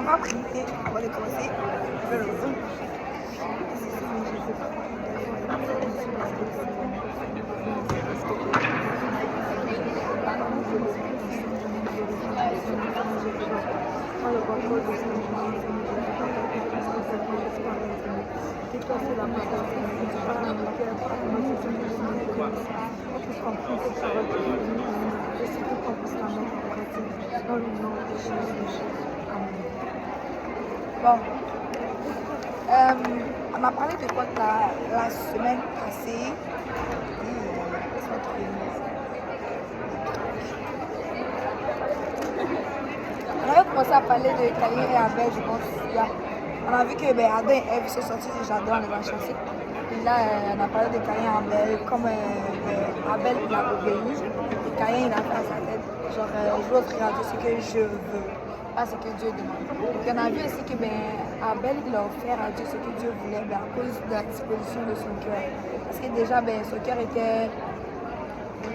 on va prier avant de commencer. Bon, on a parlé de quoi la semaine passée. On avait commencé à parler de Caïn et Abel, je pense. On a vu que Adam et Ève sont sortis du jardin, on les a chassés. Et là, on a parlé de Caïn et Abel, comme Abel il a obéi, et Caïn il a fait à sa tête, genre je veux offrir à Dieu ce que je veux, pas ce que Dieu demande. Et on a vu aussi que Abel il a offert à Dieu ce que Dieu voulait, à cause de la disposition de son cœur. Parce que déjà, son cœur était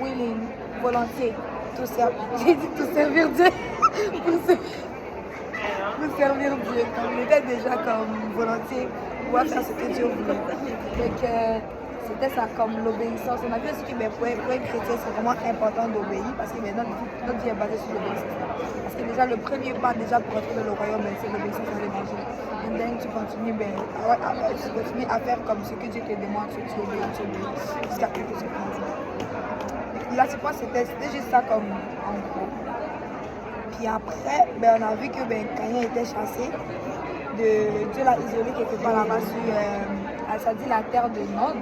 willing, volontiers, tout servir, j'ai dit tout servir Dieu, pour servir Dieu. Il était déjà comme volontiers pour faire ce que Dieu voulait. Donc, c'était ça comme l'obéissance. On a vu aussi que pour un chrétien, c'est vraiment important d'obéir parce que notre vie est basée sur l'obéissance. Parce que déjà, le premier pas déjà pour entrer dans le royaume, c'est l'obéissance à l'évangile. Et donc, tu continues à faire comme ce que Dieu te demande, tu obéis, jusqu'à ce que tu fasses. Là, tu vois, c'était juste ça comme en gros. Puis après, on a vu que Caïn était chassé. Dieu l'a isolé quelque part là-bas sur, ça dit la terre de Nod.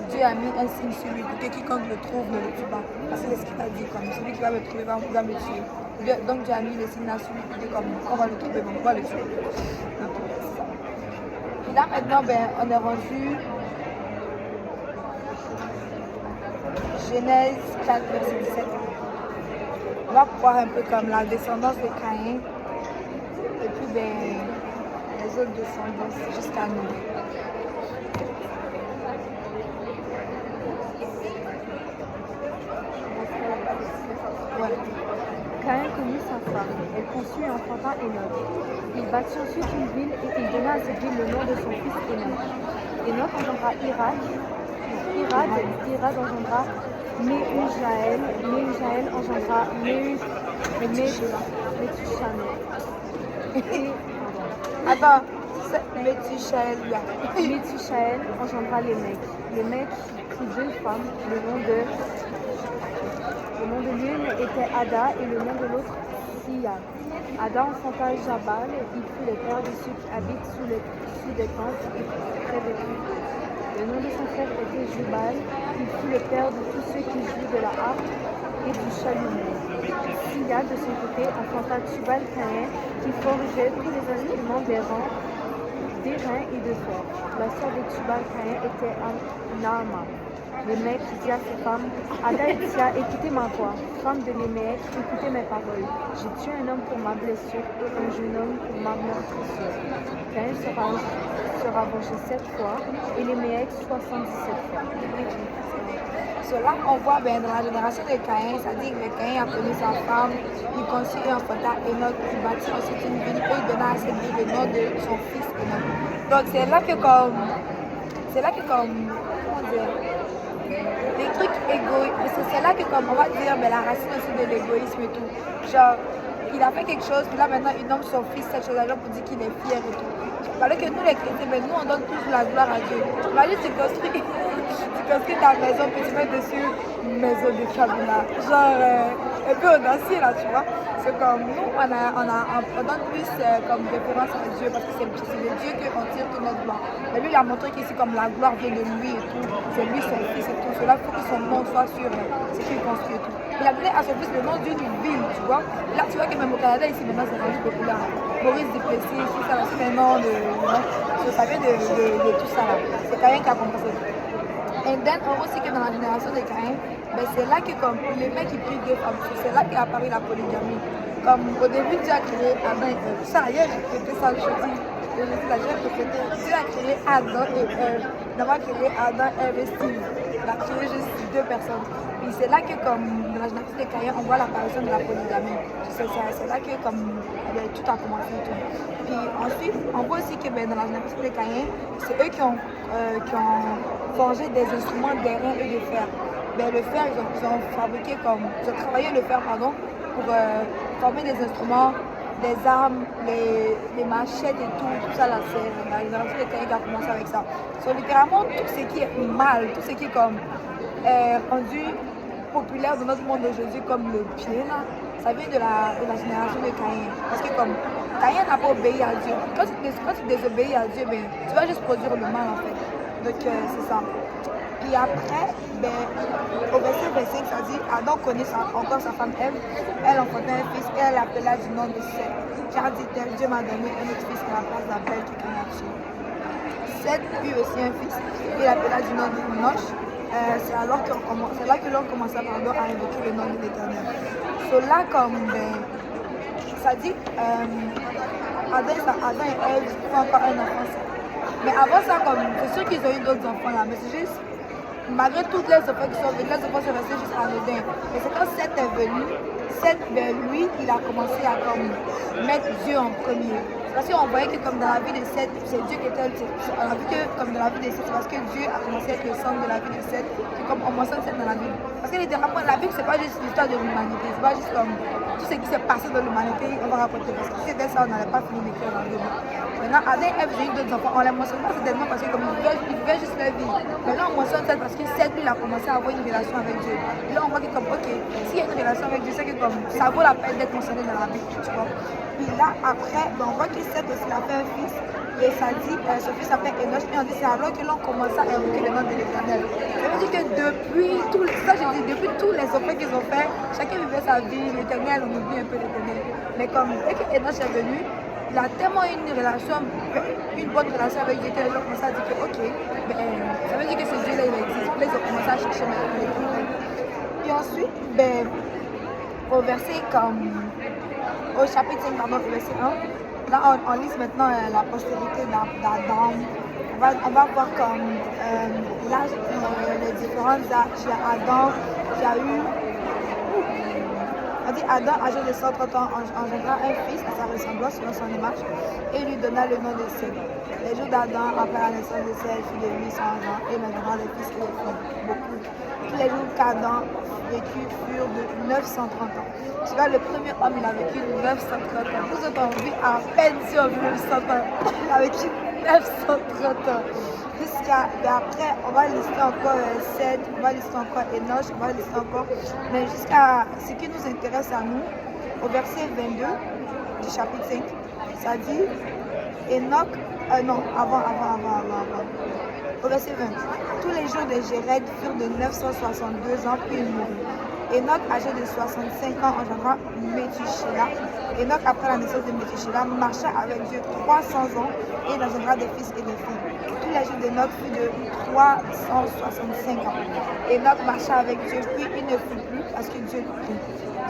Dieu a mis un signe sur lui pour que quiconque le trouve ne le tue pas. Parce que c'est ce qu'il a dit, comme celui qui va me trouver va me tuer. Donc Dieu a mis le signe là sur lui pour que comme on va le trouver, on va le tuer. Puis là maintenant, on est rendu Genèse 4, verset 17. On va voir un peu comme la descendance de Caïn et puis les autres descendants jusqu'à nous. Ouais. Caïn connut sa femme, elle conçut et enfanta Enoch. Il bâtit ensuite une ville et il donna à cette ville le nom de son fils Enoch. Enoch engendra Irad. Irad engendra Méhujaël. Méhujaël engendra Attends, Métusaël. Métusaël engendra Lémec. Lémec prit deux femmes. Le nom de l'une était Ada et le nom de l'autre Sia. Ada enfanta Jabal, il fut le père de ceux qui habitent sous des tentes et près des puits. Le nom de son frère était Jubal, il fut le père de tous ceux qui jouent de la harpe et du chalumeau. Sia, de son côté, enfanta Tubal Caïn, qui forgeait tous les instruments d'airain et de fer. La sœur de Tubal Caïn était Naama. Lémec dit à ses femmes, Ada et Tia, écoutez ma voix. Femme de Lémec, écoutez mes paroles. J'ai tué un homme pour ma blessure et un jeune homme pour ma meurtrissure. Caïn sera vengé 7 fois et Lémec 77 fois. Cela, on voit dans la génération de Caïn, ça dit que Caïn a connu sa femme, il conçut et enfanta Enoch, il bâtit ensuite une ville et il donna à cette ville le nom de son fils Enoch. Donc c'est là que comment dire, les trucs égoïstes, c'est là que comme on va dire la racine aussi de l'égoïsme et tout. Genre, il a fait quelque chose, puis là maintenant il nomme son fils cette chose-là pour dire qu'il est fier et tout. Alors que nous les chrétiens, nous on donne tous la gloire à Dieu. Imagine tu construis ta maison puis tu mets dessus une maison de Kabila. Genre un peu audacieux là, tu vois. C'est comme nous on donne plus comme référence à Dieu parce que c'est de Dieu qu'on tire toute notre gloire. Mais lui il a montré qu'ici comme la gloire vient de lui et tout. C'est lui son fils et tout. Cela faut que son nom soit sur ce qu'il construit et tout. Il a donné à son fils le nom d'une ville, tu vois. Là tu vois que même au Canada ici maintenant c'est rendu populaire. Maurice Duplessis, tout ça, c'est maintenant ça vient de tout ça là. C'est Caïn qui a commencé. Et then on voit aussi que dans la génération de Caïn, c'est là que comme les mecs qui prient deux femmes, c'est là qu'est apparue la polygamie. Comme au début Dieu a créé Adam et Ève. Ça hier j'ai répété ça le jeudi. Dieu a créé Adam et Ève. Il n'a pas créé Adam, Ève et Steve. Il a créé juste deux personnes. Et c'est là que, comme dans la génération de Caïn, on voit l'apparition de la polygamie. C'est là que comme, tout a commencé. Tout. Puis ensuite, on voit aussi que dans la génération de Caïn, c'est eux qui ont forgé des instruments d'airain et de fer. Le fer, ils ont fabriqué ils ont travaillé le fer, pardon, pour former des instruments, des armes, les machettes et tout ça là, c'est la génération de Caïn qui a commencé avec ça. So, littéralement, tout ce qui est mal, tout ce qui est rendu populaire dans notre monde d'aujourd'hui comme le pied là, ça vient de la génération de Caïn. Parce que comme Caïn n'a pas obéi à Dieu. Quand tu désobéis à Dieu, tu vas juste produire le mal en fait. Donc c'est ça. Puis après, au verset 25, ça dit Adam connaît encore sa femme Ève. Elle enfanta un fils et elle l'appela du nom de Seth. Car dit-elle, Dieu m'a donné un autre fils à la place d'Abel qui est marché. Seth eut aussi un fils, il l'appela du nom d'Enoch. C'est là que l'on commença à invoquer le nom de l'Éternel. So là, ça dit, Adam et Ève font encore un enfant. Mais avant ça, c'est sûr qu'ils ont eu d'autres enfants là, mais c'est juste, malgré toutes les enfants qui sont venus, les enfants sont restés juste anodins. Mais c'est quand Seth est venu, lui, il a commencé à mettre Dieu en premier. Parce qu'on voyait que comme dans la vie de Seth, c'est Dieu qui était. On a vu que comme dans la vie de Seth, c'est parce que Dieu a commencé à être le centre de la vie de Seth, comme on mentionne Seth dans la Bible. Parce que littéralement, la Bible, c'est pas juste l'histoire de l'humanité, c'est pas juste comme tout ce qui s'est passé dans l'humanité, on va raconter. Parce que si c'était ça, on n'allait pas finir d'écrire dans la Bible. Maintenant, Adam et Ève, j'ai eu d'autres enfants, on les mentionne pas certainement parce que comme ils vivaient juste leur vie. Mais là, on mentionne Seth parce que Seth, lui, il a commencé à avoir une relation avec Dieu. Et là, on voit que ok, s'il y a une relation avec Dieu, c'est que ça vaut la peine d'être mentionné dans la Bible, tu vois. Puis là, après, on voit que Seth aussi a fait un fils. Et ça dit, ce fils s'appelle Enoch. Et on dit, c'est alors que l'on commence à invoquer le nom de l'Éternel. Ça veut dire que depuis tous les enfants qu'ils ont fait, chacun vivait sa vie, l'Éternel, on oublie un peu l'Éternel. Mais comme dès que Enoch est venu, il a tellement une bonne relation avec Dieu que les gens commencent à dire que, ok, ça veut dire que ce Dieu-là, il existe. Là, ils ont commencé à chercher l'Éternel. Puis ensuite, au chapitre 5, pardon, au verset 1, là, on lit maintenant la postérité d'Adam. On va voir les différents âges. Il y a Adam qui a eu. On dit Adam, âgé de 130 ans, engendra un fils à sa ressemblance selon son image et lui donna le nom de Seth. Les jours d'Adam, après la naissance de Seth, fut de 800 ans et maintenant les fils et les filles. Beaucoup. Tous les jours qu'Adam vécu furent de 930 ans. Tu vois, le premier homme, il a vécu 930 ans. Nous autres, on vit à peine si on vit 900 ans. Il a vécu 930 ans. Après, on va lister encore Seth, on va lister encore Enoch, on va lister encore. Mais jusqu'à ce qui nous intéresse à nous, au verset 22 du chapitre 5, ça dit Enoch, non, avant. Au verset 20, tous les jours de Jéred furent de 962 ans, puis il mourut. Enoch, âgé de 65 ans, engendra Méthusélah. Enoch, après la naissance de Méthusélah, marcha avec Dieu 300 ans et il engendra des fils et des filles. Tous les jours d'Enoch furent de 365 ans. Enoch marcha avec Dieu, puis il ne fut plus parce que Dieu le prit.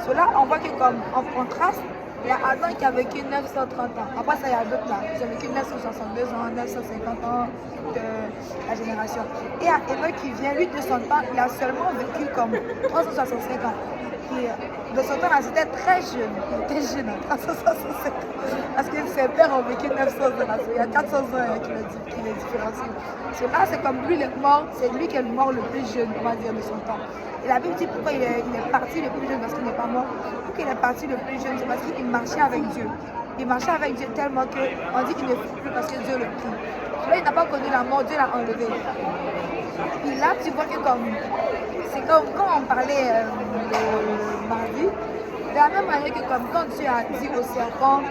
Cela, on voit que comme en contraste, il y a Adam qui a vécu 930 ans. Après ça, il y a d'autres là. Ils ont vécu 962 ans, 950 ans de la génération. Et il y a Enoch qui vient, lui, de son temps, il a seulement vécu comme 365 ans. Et de son temps, c'était très jeune. Il était jeune, 365 ans. Parce que ses pères ont vécu 900 ans. Il y a 400 ans qui les différencient. Là, c'est comme lui, il est mort. C'est lui qui est le mort le plus jeune, on va dire, de son temps. Et la Bible dit pourquoi il est parti le plus jeune, parce qu'il n'est pas mort. Pourquoi il est parti le plus jeune, c'est parce qu'il marchait avec Dieu. Il marchait avec Dieu tellement qu'on dit qu'il ne fut plus parce que Dieu le prit. Là, il n'a pas connu la mort, Dieu l'a enlevé. Puis là, tu vois que c'est comme quand on parlait le mardi, de la même manière que comme quand Dieu a dit au serpent,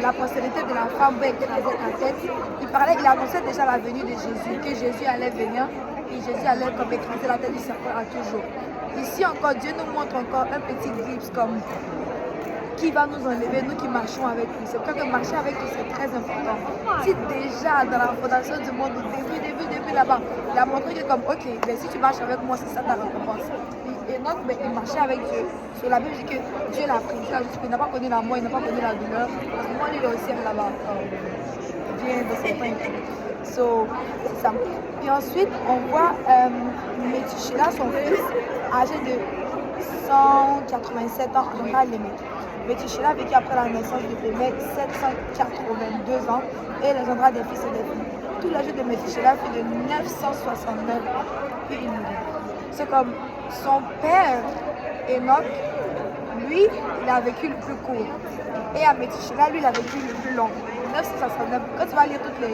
la postérité de la femme va écraser ta tête, il annonçait déjà la venue de Jésus, que Jésus allait venir. Et Jésus allait comme écraser la tête du serpent à toujours. Ici encore, Dieu nous montre encore un petit glimpse comme qui va nous enlever, nous qui marchons avec lui. C'est pour ça que marcher avec lui, c'est très important. Si déjà dans la fondation du monde, au début là-bas, il a montré que comme, ok, mais si tu marches avec moi, c'est ça ta récompense. Et donc, il marchait avec Dieu. Sur la Bible dit que Dieu l'a pris. Il n'a pas connu la mort, il n'a pas connu la douleur. Parce que moi, lui, il est au ciel là-bas. Bien de ses temps. So, c'est ça. Puis ensuite, on voit Métuchéla, son fils, âgé de 187 ans, engendra Lémec. Métuchéla vécut après la naissance de Lémec 782 ans et il engendra des fils et des filles. Tout l'âge de Métuchéla fut de 969 puis il mourut. C'est comme son père, Enoch, lui, il a vécu le plus court. Et à Métuchéla, lui, il a vécu le plus long. 969. Quand tu vas lire tous les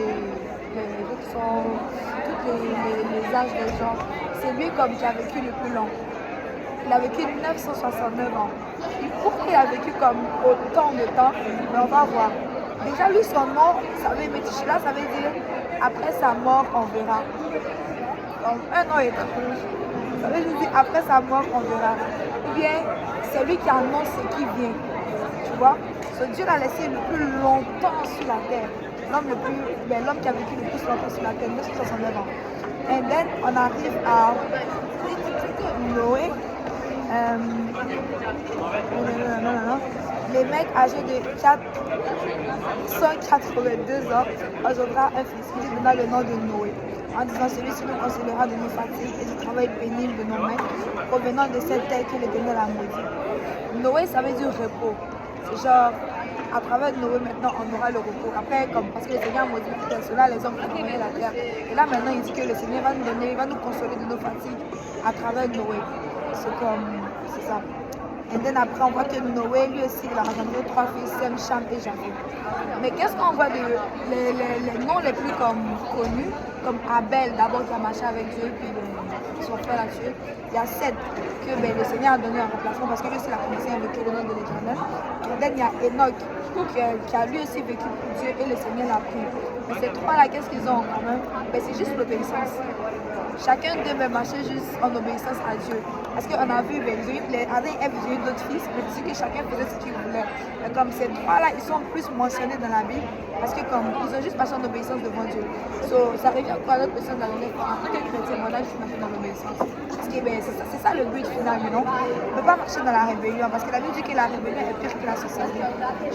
âges des gens, c'est lui comme qui a vécu le plus long. Il a vécu 969 ans. Et pourquoi il a vécu comme autant de temps? Mais on va voir. Déjà, lui, son nom, Métuchéla, ça veut dire après sa mort, on verra. Donc, un nom étrange. Ça veut dire après sa mort, on verra. Ou bien, c'est lui qui annonce ce qui vient. Tu vois? Dieu l'a laissé le plus longtemps sur la terre. L'homme qui a vécu le plus longtemps sur la terre, 969 ans. Et then, on arrive à Noé. Les mecs âgés de 182 ans engendra un fils qui donna le nom de Noé. En disant, celui-ci nous consolera de nos fatigues et du travail pénible de nos mains, provenant de cette terre que l'Éternel a maudit. Noé, ça veut dire repos. C'est genre, à travers Noé, maintenant, on aura le repos. Après, comme, parce que le Seigneur a maudit cela, les hommes ont dominé la terre. Et là, maintenant, il dit que le Seigneur va nous donner, il va nous consoler de nos fatigues à travers Noé. C'est ça. Et then après, on voit que Noé, lui aussi, il a engendré 3 fils, Sem, Cham et Japheth. Mais qu'est-ce qu'on voit les noms les plus connus, comme Abel, d'abord qui a marché avec Dieu, puis son frère l'a tué. Il y a Seth, que le Seigneur a donné un remplacement parce que lui aussi, il a commencé à vécu le nom de l'Éternel. Et then, il y a Enoch, qui a lui aussi vécu pour Dieu et le Seigneur l'a pris. Mais ces trois-là, qu'est-ce qu'ils ont en commun? C'est juste l'obéissance. Chacun d'eux va marcher juste en obéissance à Dieu. Parce qu'on a vu, Adam et Ève, ils ont eu d'autres fils, mais c'est que chacun faisait ce qu'il voulait. Et comme ces trois-là, ils sont plus mentionnés dans la Bible, parce que comme ils ont juste marché en obéissance devant Dieu. Ça revient quoi à notre personne dans l'honnête. En tant que chrétien, moi, là, je suis marché dans l'obéissance. Parce que c'est ça le but final, non? On ne peut pas marcher dans la rébellion, parce que la Bible dit que la rébellion est pire que la sorcellerie.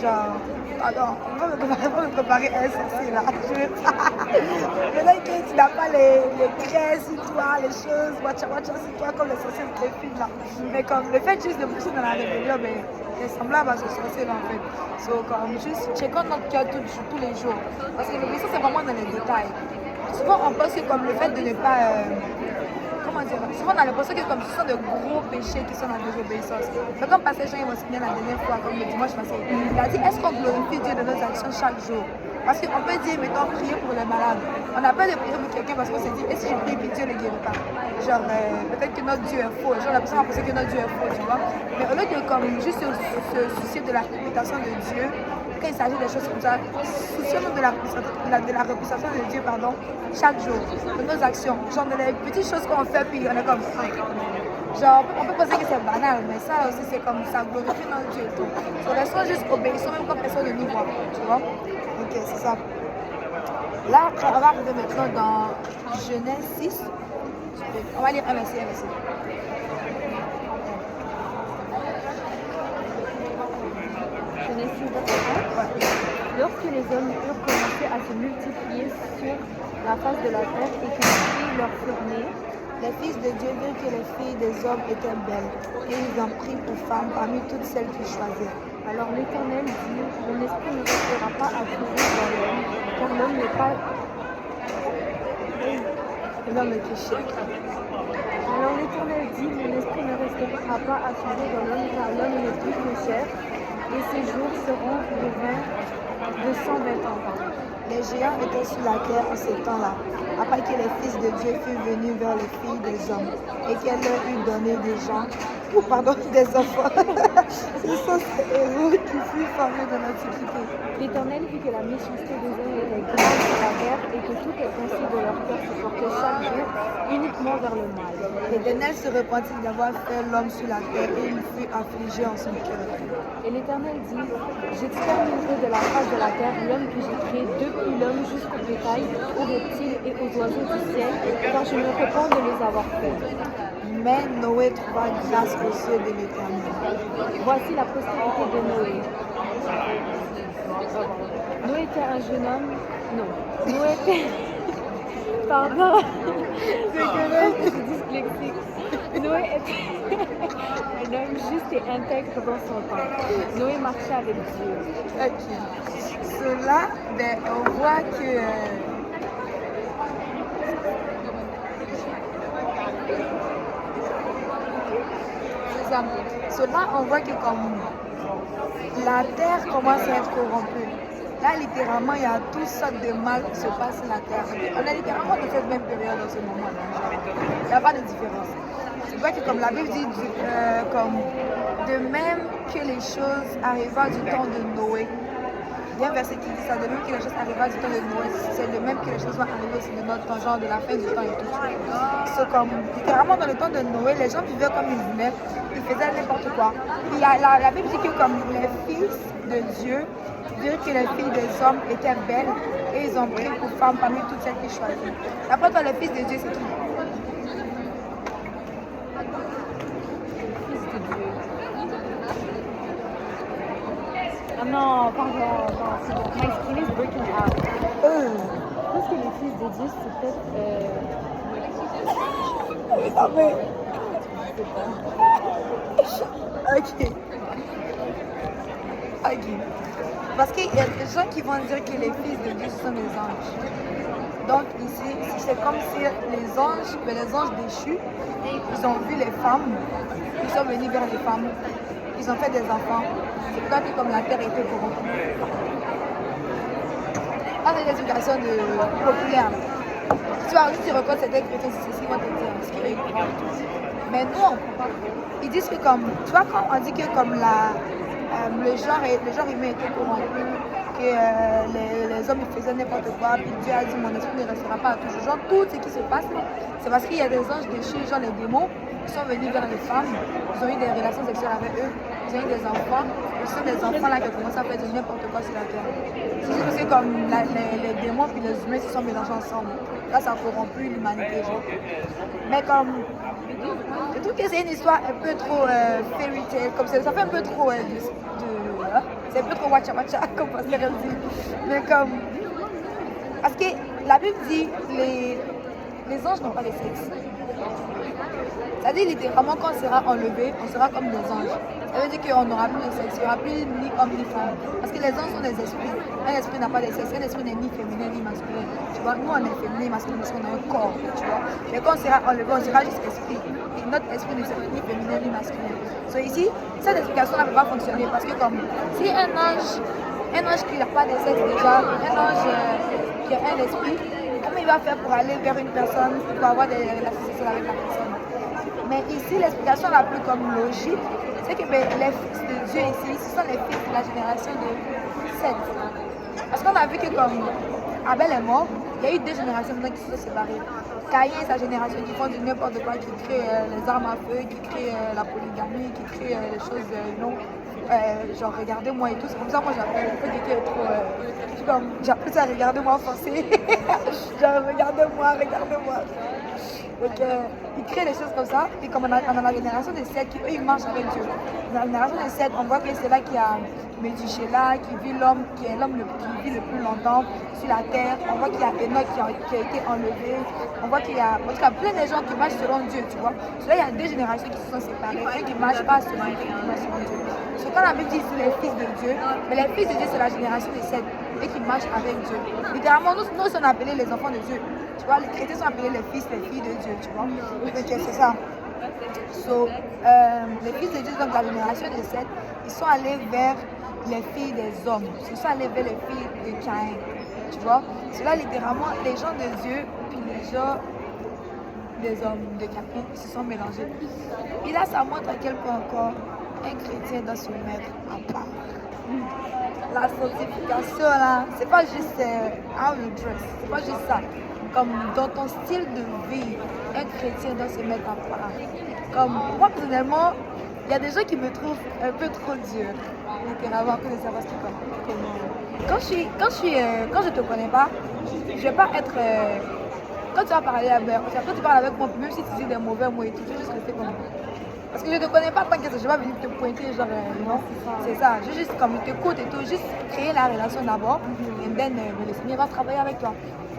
Genre, pardon, on va me comparer à un sorcier là. Peut-être que tu n'as pas les graisses sur toi, les choses, watcha sur toi, comme les sorciers de tes films là. Mais comme le fait juste de marcher dans la rébellion, c'est semblable à ce sorcier là en fait. Comme juste checker notre cœur tous les jours. Parce que l'obéissance c'est vraiment dans les détails. Souvent on pense que comme le fait de ne pas. Comment dire? Souvent on a l'impression que comme ce sont de gros péchés qui sont dans la désobéissance. Mais comme Pasteur Jean il m'a signé la dernière fois, comme le dimanche passé, il a dit est-ce qu'on glorifie Dieu de nos actions chaque jour? Parce qu'on peut dire, mettons, prier pour les malades. On n'a pas de prier pour quelqu'un parce qu'on s'est dit, et si je prie, puis Dieu ne le guérit pas? Genre, peut-être que notre Dieu est faux. Genre, la personne a pensé que notre Dieu est faux, tu vois. Mais au lieu de comme, juste se soucier de la réputation de Dieu, quand il s'agit des choses comme ça, soucions-nous de la réputation de Dieu, pardon, chaque jour, de nos actions. Genre, de les petites choses qu'on fait, puis on est comme ça. Genre, on peut penser que c'est banal, mais ça aussi, c'est comme ça glorifie notre Dieu et tout. So, restons juste obéissants, même quand personne ne nous voit, tu vois. Ok, c'est ça. Là, après, on va arriver maintenant dans Genèse 6. On va lire un verset. Genèse 6, verset 1. Lorsque les hommes eurent commencé à se multiplier sur la face de la terre et que les filles leur furent nées, les fils de Dieu virent que les filles des hommes étaient belles, et ils en prirent pour femmes parmi toutes celles qu'ils choisirent. Alors l'Éternel dit, mon esprit ne restera pas assuré dans l'homme, car l'homme n'est pas... L'homme est péché. Alors l'Éternel dit, mon esprit ne restera pas assuré dans l'homme, car l'homme n'est plus que chair, et ses jours seront de 120 ans. Les géants étaient sur la terre en ce temps-là, après que les fils de Dieu furent venus vers les filles des hommes, et qu'elle leur eut donné des enfants. Ce sont ces héros qui furent formés dans l'Antiquité. L'Éternel vit que la méchanceté des hommes était grande sur la terre, et que toutes les pensées de leur cœur se portaient chaque jour uniquement vers le mal. L'Éternel se repentit d'avoir fait l'homme sur la terre, et il fut affligé en son cœur. Et l'Éternel dit, j'exterminerai de la face de la terre l'homme que j'ai créé depuis l'homme jusqu'au bétail, aux reptiles et aux oiseaux du ciel, car je me répands de les avoir faits. Mais Noé trouva grâce aux yeux de l'Éternel. Voici la postérité de Noé. Noé était un jeune homme. Non. Noé était. Pardon. C'est que là, dyslexique. Noé était un homme juste et intègre dans son temps. Noé marchait avec Dieu. Ok. Cela, ben, on voit que. C'est ça. Cela, on voit que comme la terre commence à être corrompue. Là, littéralement, il y a toutes sortes de mal qui se passent sur la terre. On est littéralement dans cette même période en ce moment-là. Il n'y a pas de différence. C'est vrai que comme la Bible dit, comme de même que les choses arrivent du temps de Noé. Il y a un verset qui dit ça, de même que les choses arrivent du temps de Noé, c'est de même que les choses vont arriver aussi de notre temps, genre de la fin du temps et tout. C'est comme, littéralement dans le temps de Noé, les gens vivaient comme ils voulaient, ils faisaient n'importe quoi. Puis la Bible dit que comme les fils de Dieu, dire que les filles des hommes étaient belles et ils ont pris pour femmes parmi toutes celles qu'ils choisissent. Après toi, le fils de Dieu, c'est qui? Ah non, pardon, non, c'est bon. My skin is breaking out. Je pense que les fils de Dieu, c'est peut-être... Non mais... Ok. Ok. Parce qu'il y a des gens qui vont dire que les fils de Dieu sont des anges. Donc ici, c'est comme si les anges déchus, ils ont vu les femmes, ils sont venus vers les femmes, ils ont fait des enfants. C'est pourquoi que comme la terre était corrompue. Ah, c'est l'explication populaire. Si tu reconnais certains chrétiens, c'est ce qu'ils vont te dire, ce qui est croient et tout. Mais non, ils disent que comme, tu vois quand on dit que comme le genre humain était corrompu, que les hommes ils faisaient n'importe quoi, puis Dieu a dit mon esprit ne restera pas à toujours. Genre tout ce qui se passe, c'est parce qu'il y a des anges déchus, genre les démons, qui sont venus vers les femmes, ils ont eu des relations sexuelles avec eux, ils ont eu des enfants, et ce sont des enfants là qui ont commencé à faire n'importe quoi sur la terre. C'est juste parce que comme les démons et les humains se sont mélangés ensemble. Là ça a corrompu l'humanité. Mais comme je trouve que c'est une histoire un peu trop fairy tale, comme ça fait un peu trop c'est un peu trop watcha watcha comme Pasteur dit. Mais comme parce que la Bible dit les anges n'ont pas de sexe. C'est-à-dire littéralement quand on sera enlevé, on sera comme des anges. Ça veut dire qu'on n'aura plus de sexe, il n'y aura plus ni homme ni femme. Parce que les anges sont des esprits. Un esprit n'a pas de sexe, un esprit n'est ni féminin ni masculin. Tu vois, nous on est féminin et masculin parce qu'on a un corps, tu vois. Mais quand on sera enlevé, on sera juste esprit. Et notre esprit ne sera ni féminin ni masculin. Donc ici, cette explication-là ne peut pas fonctionner parce que comme si un ange qui n'a pas de sexe déjà, un ange qui a un esprit, comment il va faire pour aller vers une personne, pour avoir des relations sexuelles avec la personne? Mais ici, l'explication la plus comme logique, c'est que les fils de Dieu ici, ce sont les fils de la génération de Seth. Parce qu'on a vu que comme Abel est mort, il y a eu deux générations maintenant qui se sont séparées. Caïn et sa génération qui font du n'importe quoi, qui créent les armes à feu, qui créent la polygamie, qui créent les choses non. Genre regardez-moi et tout, c'est comme ça moi j'appelle trop j'appelle ça regardez-moi forcé. Genre regardez-moi. Donc ils créent des choses comme ça, et comme on a la génération de Seth qui eux ils marchent avec Dieu. Dans la génération de Seth, on voit que c'est là qu'il y a Métusélah qui vit l'homme qui est l'homme qui vit le plus longtemps sur la terre. On voit qu'il y a Enoch qui a été enlevé. On voit qu'il y a en tout cas plein de gens qui marchent selon Dieu, tu vois. Là il y a deux générations qui se sont séparées, un qui ne marche pas selon Dieu, qui marche selon Dieu. C'est quand la Bible dit c'est les fils de Dieu, mais les fils de Dieu c'est la génération de Seth et qui marchent avec Dieu. Littéralement nous sommes appelés les enfants de Dieu. Tu vois, les chrétiens sont appelés les fils, les filles de Dieu, tu vois. Donc c'est ça. Les fils de Dieu, donc la génération de Seth, ils sont allés vers les filles des hommes. Ils sont allés vers les filles de Caïn. Tu vois. C'est là littéralement les gens de Dieu puis les gens des hommes de Caïn se sont mélangés. Et là, ça montre à quel point encore un chrétien doit se mettre à part. La sanctification là, c'est pas juste how you dress, c'est pas juste ça. Comme dans ton style de vie, un chrétien doit se mettre à part. Comme moi personnellement, il y a des gens qui me trouvent un peu trop dur, littéralement, que de savoir ce qu'ils font. Quand je te connais pas, je vais pas être. Quand tu vas parler quand tu parles avec moi, même si tu dis des mauvais mots et tout, je vais juste rester comme ça. Parce que je ne te connais pas, t'inquiète, je ne vais pas venir te pointer, genre, non, c'est ça. Je juste comme il t'écoute et tout, juste créer la relation d'abord, et then le Seigneur va travailler avec toi.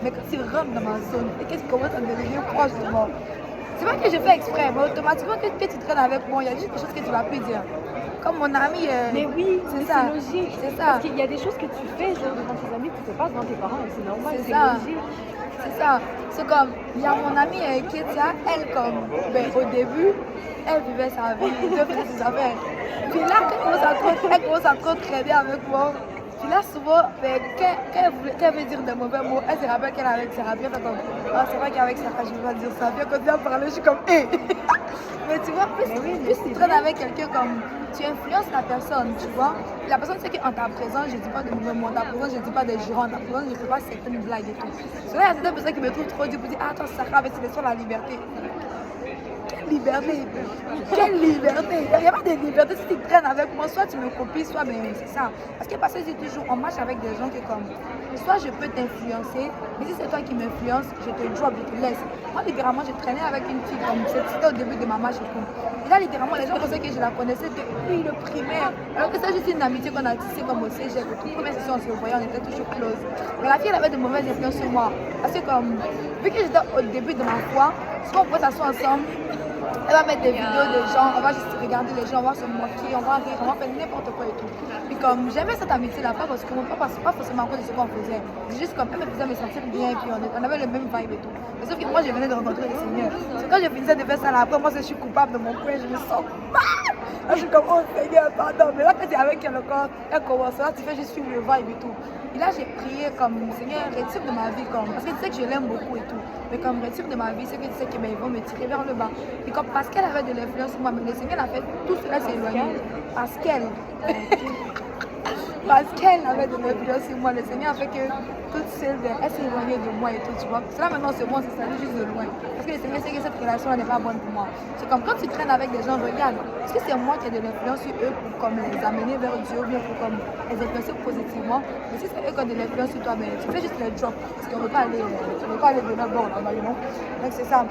Mais quand tu rentres dans ma zone et que tu commences à devenir proche de moi, C'est pas que je fais exprès, mais automatiquement que tu traînes avec moi, il y a juste des choses que tu vas plus dire. Comme mon ami. Mais oui, c'est ça. C'est logique. C'est ça. Parce qu'il y a des choses que tu fais genre, devant tes amis que tu ne fais pas devant tes parents. C'est normal, c'est ça. logique. C'est ça. C'est comme, il y a mon amie Ketia, elle comme, au début, elle vivait sa vie, elle faisait ses affaires. Puis là, elle commence à trop traîner avec moi. Puis là, souvent, quand elle veut dire des mauvais mots, elle se rappelle qu'elle est avec Sarah. Puis elle fait comme, ah, c'est vrai qu'avec Sarah, je ne vais pas dire ça. Puis elle continue à parler, je suis comme, hé. Mais tu vois, plus tu traînes avec quelqu'un comme, tu influences la personne, tu vois. La personne sait qu'en ta présence, je ne dis pas de mauvais mots, en ta présence, je ne dis pas des jurons, en ta présence, je ne fais pas certaines blagues et tout. Parce que là, il y a certaines personnes qui me trouvent trop dur pour dire, ah, attends, Sarah, mais c'est sur la liberté. Liberté. Quelle liberté? Il n'y a pas de liberté. Si tu traînes avec moi, soit tu me copies, soit ben, c'est ça. Parce que c'est toujours, on marche avec des gens qui comme, soit je peux t'influencer, mais si c'est toi qui m'influences, je te drop, je te laisse. Moi, littéralement, j'ai traîné avec une fille comme c'était au début de ma marche et tout. Et là, littéralement, les gens pensaient que je la connaissais depuis le primaire. Alors que c'est juste une amitié qu'on a tissée comme au cégep. La première session, on se voyait, on était toujours close. Mais la fille, elle avait de mauvaises influences sur moi. Parce que comme, vu que j'étais au début de ma foi, soit on pouvait s'asseoir ensemble, elle va mettre des vidéos de gens, on va juste regarder les gens, on va se moquer, on va rire, on va faire n'importe quoi et tout. Puis comme j'aimais cette amitié-là, pas parce que pas forcément à cause de ce qu'on faisait. C'est juste comme elle me faisait me sentir bien, puis on avait le même vibe et tout. Mais sauf que moi, je venais de rencontrer le Seigneur. C'est quand je finissais de faire ça là, après moi, je suis coupable de mon coin, je me sens mal. Là, je suis comme, oh Seigneur, pardon. Mais là, quand tu es avec quelqu'un, elle commence, là, tu fais juste suivre le vibe et tout. Et là, j'ai prié comme, Seigneur, retire de ma vie, comme, parce que tu sais que je l'aime beaucoup et tout. Mais comme, retire de ma vie, c'est que tu sais qu'ils vont me tirer vers le bas. Et comme, parce qu'elle avait de l'influence sur moi, mais le Seigneur a fait tout cela s'est éloigné. Parce qu'elle avait de l'influence sur moi, le Seigneur a fait que toute celle elle s'est éloignée de moi et tout, tu vois. Cela maintenant c'est bon, c'est ça, juste de loin. Parce que le Seigneur sait que cette relation n'est pas bonne pour moi. C'est comme quand tu traînes avec des gens, regarde, est-ce que c'est moi qui ai de l'influence sur eux pour comme les amener vers Dieu ou bien pour comme les influencer positivement. Mais si c'est eux qui ont de l'influence sur toi, ben, tu fais juste le drop. Parce qu'on ne veut pas aller de leur bord là-bas, non? Donc c'est ça.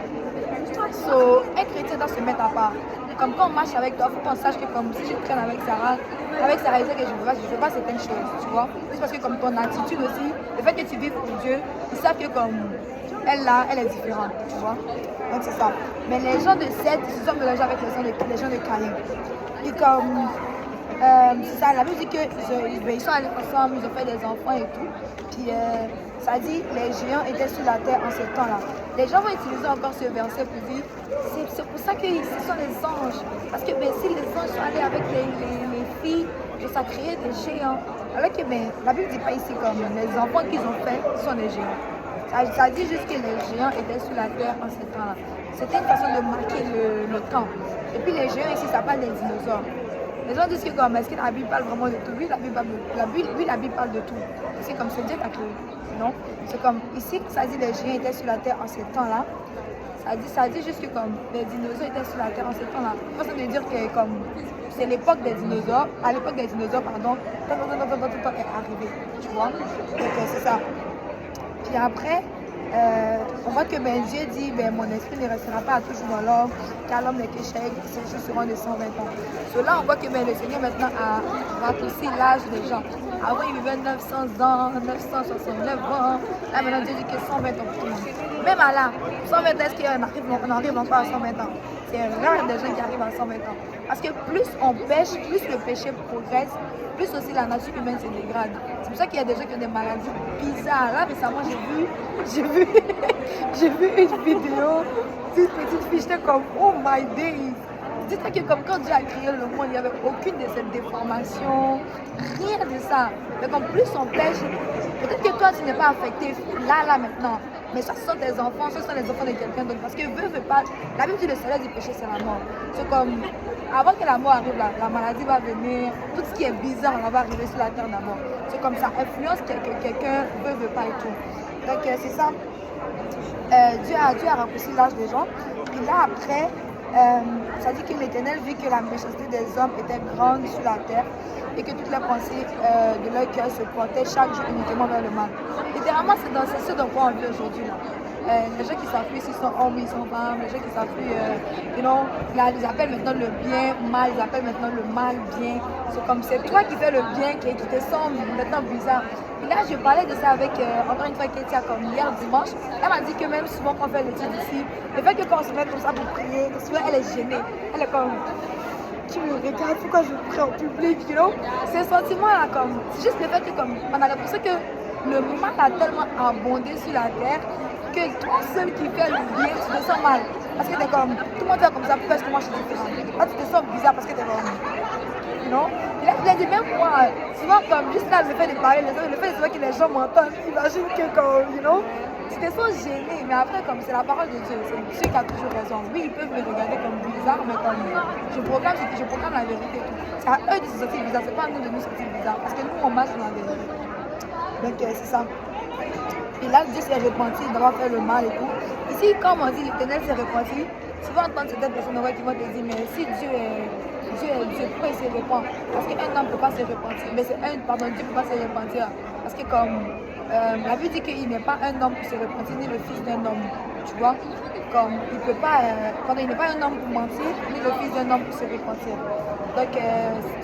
So, un chrétien doit se mettre à part. Comme quand on marche avec toi, il faut qu'on sache que comme si je traîne avec Sarah, il sait que je ne fais pas certaines choses, tu vois. C'est parce que comme ton attitude aussi, le fait que tu vives pour Dieu, ils savent que comme elle là, elle est différente, tu vois. Donc c'est ça. Mais les gens de Seth, ils se sont mélangés avec les gens de Caïn. Et comme, c'est ça, la Bible dit qu'ils sont allés ensemble, ils ont fait des enfants et tout. Puis ça dit, les géants étaient sur la terre en ce temps-là. Les gens vont utiliser encore ce verset pour dire, c'est pour ça que ce sont les anges. Parce que ben, si les anges sont allés avec les filles, ça créait des géants. Alors que ben, la Bible ne dit pas ici comme les enfants qu'ils ont faits sont des géants. Ça dit juste que les géants étaient sur la terre en ce temps-là. C'était une façon de marquer le temps. Et puis les géants ici, ça parle des dinosaures. Les gens disent que comme, est-ce que la Bible parle vraiment de tout? Oui, la Bible parle de tout. C'est comme c'est Dieu qui a créé. Non? C'est comme ici, ça dit les géants étaient sur la terre en ce temps-là. Ça dit juste que comme les dinosaures étaient sur la terre en ce temps-là. Façon de dire que comme c'est l'époque des dinosaures, à l'époque des dinosaures, pardon, tout est arrivé. Tu vois? Donc c'est ça. Puis après, on voit que ben, Dieu dit ben, mon esprit ne restera pas toujours dans l'homme, car l'homme n'est que chair, ses jours seront de 120 ans. Cela, on voit que ben, le Seigneur maintenant a raccourci l'âge des gens. Avant, il vivait 900 ans, 969 ans. Là, maintenant, Dieu dit que 120 ans pour tout le monde. Même à là, 120 ans, est-ce qu'on arrive encore à 120 ans? C'est rare des gens qui arrivent à 120 ans. Parce que plus on pêche, plus le péché progresse, plus aussi la nature humaine se dégrade. C'est pour ça qu'il y a des gens qui ont des maladies bizarres. Là, récemment, j'ai vu une vidéo d'une petite fille, j'étais comme, oh my days. Dites-moi que comme quand Dieu a créé le monde, il n'y avait aucune de ces déformations, rien de ça. Mais comme plus on pêche, peut-être que toi, tu n'es pas affecté là, maintenant. Mais ça, ce sont tes enfants, ce sont les enfants de quelqu'un d'autre. Parce que veut pas, la Bible dit le salaire du péché, c'est la mort. C'est comme, avant que la mort arrive, la maladie va venir, tout ce qui est bizarre, on va arriver sur la terre d'abord. C'est comme ça, influence quelqu'un, veut pas et tout. Donc c'est ça. Dieu a raccourci l'âge des gens. Et là après, ça dit que l'Éternel vit que la méchanceté des hommes était grande sur la terre et que toutes les pensées de leur cœur se portaient chaque jour uniquement vers le mal. Littéralement, c'est ce dont on vit aujourd'hui là. Les gens qui savent plus s'ils sont hommes, ils sont femmes, les gens qui savent plus, là, ils appellent maintenant le bien mal, ils appellent maintenant le mal bien. C'est comme c'est toi qui fais le bien qui te semble maintenant bizarre. Et là, je parlais de ça avec, encore une fois, Kétia, comme hier dimanche. Elle m'a dit que même souvent quand on fait l'étude ici, le fait que quand on se met comme ça pour prier, souvent elle est gênée. Elle est comme, tu me regardes, pourquoi je prie en public, C'est ce sentiment-là, comme, c'est juste le fait que, comme, on a l'impression que le mal a tellement abondé sur la terre que toi seul qui fais le bien, tu te sens mal. Parce que t'es comme, tout le monde fait comme ça, pourquoi est-ce que moi je suis différente? Là, tu te sens bizarre parce que t'es comme, non? Et là, je dit, même moi, souvent, comme, juste là, le fait de parler, le fait de savoir que les gens m'entendent, imagine que, comme, tu te sens gêné, mais après, comme, c'est la parole de Dieu, c'est Dieu qui a toujours raison. Oui, ils peuvent me regarder comme bizarre, mais comme, je proclame la vérité. C'est à eux de se sentir bizarre, c'est pas à nous de nous sentir bizarre, parce que nous, on marche dans la vérité. Donc, c'est ça. Et là, Dieu s'est repenti d'avoir fait le mal et tout. Ici, comme on dit, l'Éternel s'est repenti, tu vas entendre certaines personnes qui vont te dire, mais si Dieu est Dieu, pourquoi il se repent? Parce qu'un homme ne peut pas se repentir. Mais Dieu ne peut pas se repentir. Parce que comme la Bible dit qu'il n'est pas un homme pour se repentir, ni le fils d'un homme. Tu vois? Comme il peut pas, il n'est pas un homme pour mentir, ni le fils d'un homme pour se repentir. Donc,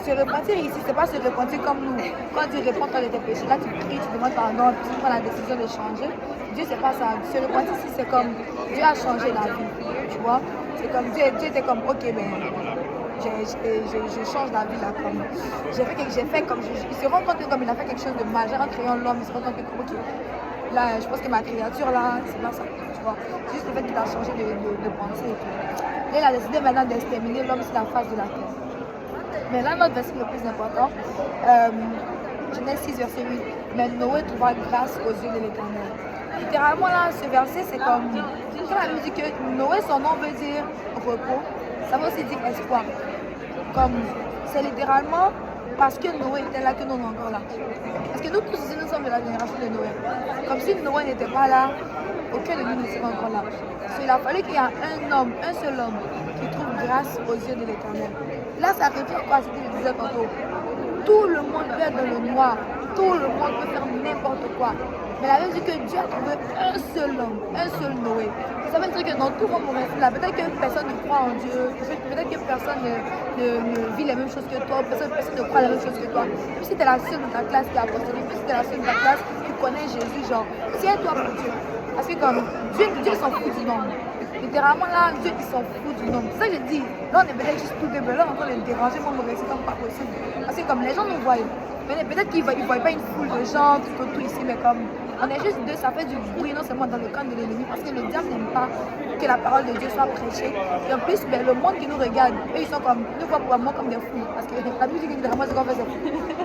se repentir ici, c'est pas se repentir comme nous. Quand Dieu répond à tes péchés, là tu cries, tu demandes pardon, tu prends la décision de changer. Dieu, c'est pas ça. Se repentir ici, c'est comme Dieu a changé la vie. Tu vois? C'est comme Dieu était comme, ok, mais je change la vie là. Comme j'ai fait comme il se rend compte que comme il a fait quelque chose de majeur en créant l'homme, il se rend compte que ok, là, je pense que ma créature là, c'est pas ça. Tu vois? Juste le fait qu'il a changé de pensée et tout. Là, il a décidé maintenant d'exterminer l'homme sur la face de la terre. Mais là, notre verset le plus important, Genèse 6, verset 8. Mais Noé trouva grâce aux yeux de l'Éternel. Littéralement, là, ce verset, c'est comme. Quand la Bible dit que Noé, son nom veut dire repos, ça veut aussi dire espoir. Comme, c'est littéralement parce que Noé était là que nous sommes encore là. Parce que nous tous ici, nous sommes de la génération de Noé. Comme si Noé n'était pas là, aucun de nous ne serait encore là. Il a fallu qu'il y ait un seul homme, qui trouve grâce aux yeux de l'Éternel. Là, ça revient quoi à ce qu'il disait tantôt. Tout le monde peut être dans le noir, tout le monde peut faire n'importe quoi. Mais la Bible dit que Dieu a trouvé un seul homme, un seul Noé. Ça veut dire que dans tout le monde, là, peut-être que personne ne croit en Dieu, peut-être que personne ne vit les mêmes choses que toi, personne ne croit les mêmes choses que toi. Puis si tu es la seule de ta classe qui a apostolé, puis si tu es la seule de ta classe qui connaît Jésus, genre, tiens-toi pour Dieu. Parce que comme Dieu s'en fout du nombre. Littéralement là, Dieu il s'en fout du nombre. C'est ça que je dis. Là on est peut-être juste tout début, là on est en train de déranger mon mauvais, c'est comme pas possible. Parce que comme les gens nous voient, mais peut-être qu'ils ne voient pas une foule de gens tout ici, mais comme on est juste deux, ça fait du bruit non seulement dans le camp de l'ennemi, parce que le diable n'aime pas que la parole de Dieu soit prêchée. Et en plus, le monde qui nous regarde, eux ils sont comme, nous voient probablement comme des fous. Parce que la Bible dit que littéralement c'est qu'on fait c'est fou.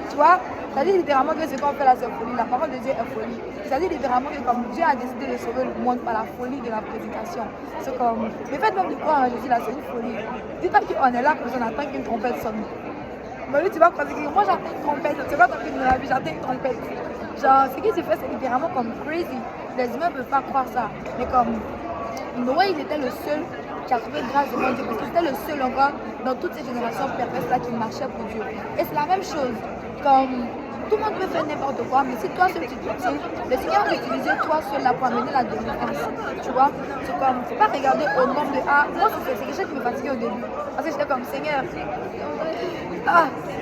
Tu vois? Ça dit littéralement que ce qu'on fait là c'est folie. La parole de Dieu est folie. Ça dit littéralement que comme Dieu a décidé de sauver le monde par la folie de la prédication. C'est comme, le fait même de croire en Jésus là, c'est une folie. Dis-toi qu'on est là parce qu'on attend qu'une trompette sonne. Mais lui, tu vas croiser moi j'entends une trompette, tu vas comme dans la vie, j'entends une trompette. Genre, ce qui se fait, c'est littéralement comme crazy. Les humains ne peuvent pas croire ça. Mais comme Noé, il était le seul qui a trouvé grâce devant Dieu. Parce que c'était le seul encore dans toutes ces générations perverses là qui marchait pour Dieu. Et c'est la même chose. Comme tout le monde peut faire n'importe quoi, mais si toi seul tu te tiens, le Seigneur va utiliser toi seul là pour amener la délivrance. Tu vois? C'est comme, il ne faut pas regarder au nombre de moi c'est quelque chose qui me fatiguait au début. Parce que j'étais comme Seigneur.